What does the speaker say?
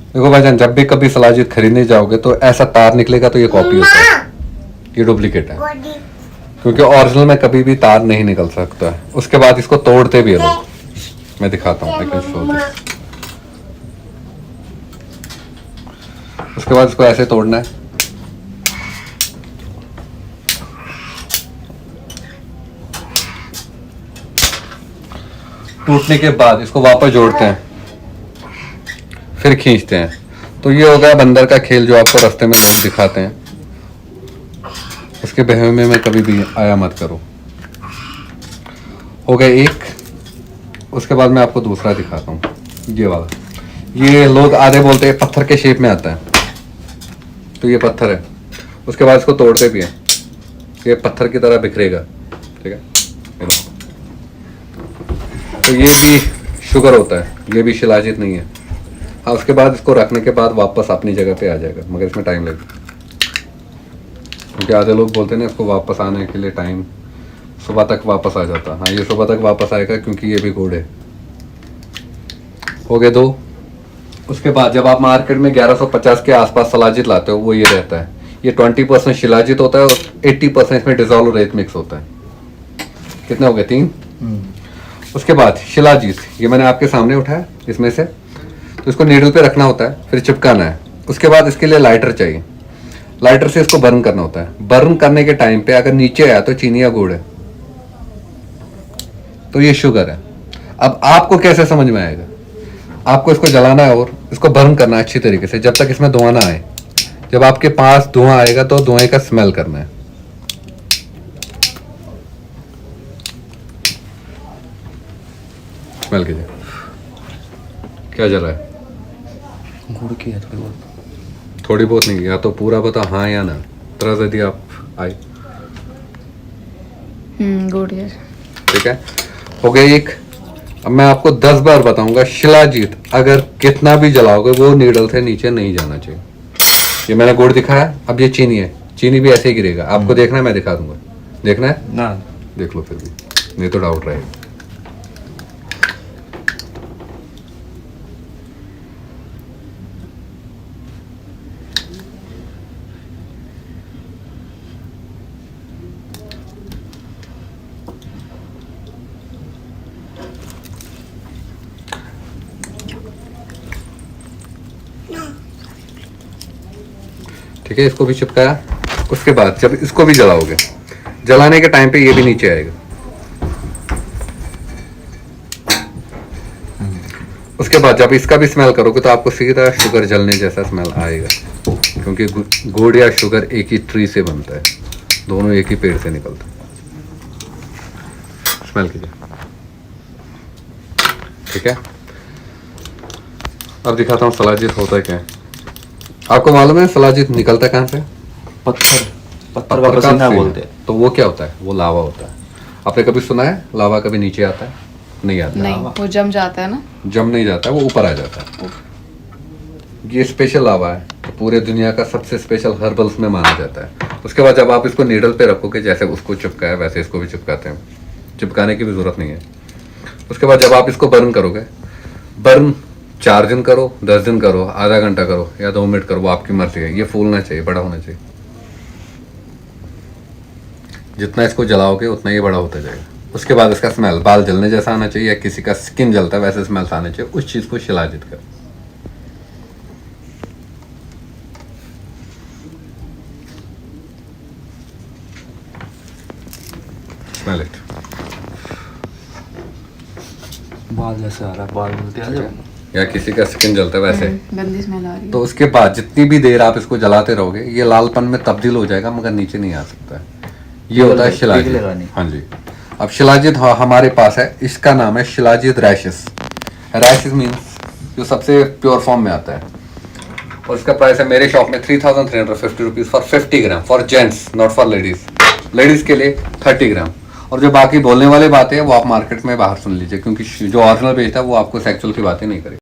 देखो भाईजान, जब भी कभी शिलाजीत खरीदने जाओगे तो ऐसा तार निकलेगा तो ये कॉपी होता है, ये डुप्लीकेट है, क्योंकि ओरिजिनल में कभी भी तार नहीं निकल सकता है। उसके बाद इसको तोड़ते भी है लोग, मैं दिखाता हूँ। उसके बाद इसको ऐसे तोड़ना है, टूटने के बाद इसको वापस जोड़ते हैं, फिर खींचते हैं। तो ये हो गया बंदर का खेल जो आपको रास्ते में लोग दिखाते हैं, उसके बहमे में कभी भी आया मत करो। हो गया एक। उसके बाद मैं आपको दूसरा दिखाता हूँ, ये वाला। ये लोग आधे बोलते हैं पत्थर के शेप में आता है, तो ये पत्थर है। उसके बाद इसको तोड़ते भी हैं, ये पत्थर की तरह बिखरेगा, ठीक है। तो ये भी शुगर होता है, ये भी शिलाजीत नहीं है। हाँ, उसके बाद इसको रखने के बाद वापस अपनी जगह पे आ जाएगा, मगर इसमें टाइम लगेगा, क्योंकि आधे लोग बोलते हैं ना इसको वापस आने के लिए टाइम, सुबह तक वापस आ जाता। हाँ, ये सुबह तक वापस आएगा क्योंकि ये भी गुड़ है। हो गए दो। उसके बाद जब आप मार्केट में 1150 के आसपास शिलाजीत लाते हो, वो ये रहता है, ये 20% शिलाजीत होता है और 80% इसमें डिजोल्व रेत मिक्स होता है। कितने हो गए? 3। उसके बाद शिलाजीत ये मैंने आपके सामने उठाया इसमें से, तो इसको नीडल पे रखना होता है, फिर चिपकाना है। उसके बाद इसके लिए लाइटर चाहिए, लाइटर से इसको बर्न करना होता है। बर्न करने के टाइम पे अगर नीचे आया तो चीनी या गुड़ है, तो ये शुगर है। अब आपको कैसे समझ में आएगा? आपको इसको जलाना है और इसको बर्न करना है अच्छी तरीके से, जब तक इसमें धुआं ना आए। जब आपके पास धुआं आएगा तो धुएं का स्मेल करना है। स्मेल कीजिए, क्या जला है? गुड़ की है थोड़ी बहुत नहीं, या तो पूरा बता हाँ या ना। तरह यदि आप आए, गुड है। ठीक है, हो गया एक। अब मैं आपको 10 बार बताऊंगा, शिलाजीत अगर कितना भी जलाओगे वो नीडल से नीचे नहीं जाना चाहिए। ये मैंने गुड़ दिखाया, अब ये चीनी है, चीनी भी ऐसे ही गिरेगा। आपको देखना है, मैं दिखा दूंगा। देखना है ना, देख लो, फिर भी नहीं तो डाउट रहेगा। ठीक है, इसको भी चिपकाया। उसके बाद जब इसको भी जलाओगे, जलाने के टाइम पे ये भी नीचे आएगा। उसके बाद जब इसका भी स्मेल करोगे तो आपको सीधा शुगर जलने जैसा स्मेल आएगा, क्योंकि गुड़ या शुगर एक ही ट्री से बनता है, दोनों एक ही पेड़ से निकलता है। स्मेल कीजिए, ठीक है। अब दिखाता हूँ शिलाजीत होता क्या है। आपको मालूम है शिलाजीत निकलता कहाँ से? पत्थर का पसीना बोलते हैं। तो वो क्या होता है? वो लावा होता है। आपने कभी सुना है लावा कभी नीचे आता है? नहीं आता। नहीं, वो जम जाता है ना। जम नहीं जाता, वो ऊपर आ जाता है। ये स्पेशल लावा है, तो पूरे दुनिया का सबसे स्पेशल हर्बल्स में माना जाता है। उसके बाद जब आप इसको नीडल पे रखोगे, जैसे उसको चिपकाया वैसे इसको भी चिपकाते हैं, चिपकाने की भी जरूरत नहीं है। उसके बाद जब आप इसको बर्न करोगे, बर्न 4 दिन करो, 10 दिन करो, आधा घंटा करो या 2 मिनट करो, वो आपकी मर्जी है। ये फूलना चाहिए, बड़ा होना चाहिए। जितना इसको जलाओगे उतना ही बड़ा होता जाएगा। उसके बाद इसका स्मेल बाल जलने जैसा आना चाहिए, या किसी का स्किन जलता है वैसे स्मेल आना चाहिए। उस चीज को शिलाजीत कर। Smell it. बाल जैसे आ रहा है, बाल मिलते हैं जब, या किसी का स्किन जलता है वैसे। गंदी स्मेल आ रही है। तो उसके बाद जितनी भी देर आप इसको जलाते रहोगे, ये लालपन में तब्दील हो जाएगा, मगर नीचे नहीं आ सकता है। ये होता है शिलाजीत। हाँ जी। अब शिलाजीत हमारे पास है, इसका नाम है शिलाजीत रैशिस। रैशिस मीन्स जो सबसे प्योर फॉर्म में आता है, और इसका प्राइस है मेरे शॉप में 3350 rupees for 50 gram, for gents not for ladies. Ladies के लिए 30 ग्राम। और जो बाकी बोलने वाली बातें हैं वो आप मार्केट में बाहर सुन लीजिए, क्योंकि जो ओरिजिनल बेचता है वो आपको सेक्सुअल की बातें नहीं करेगा।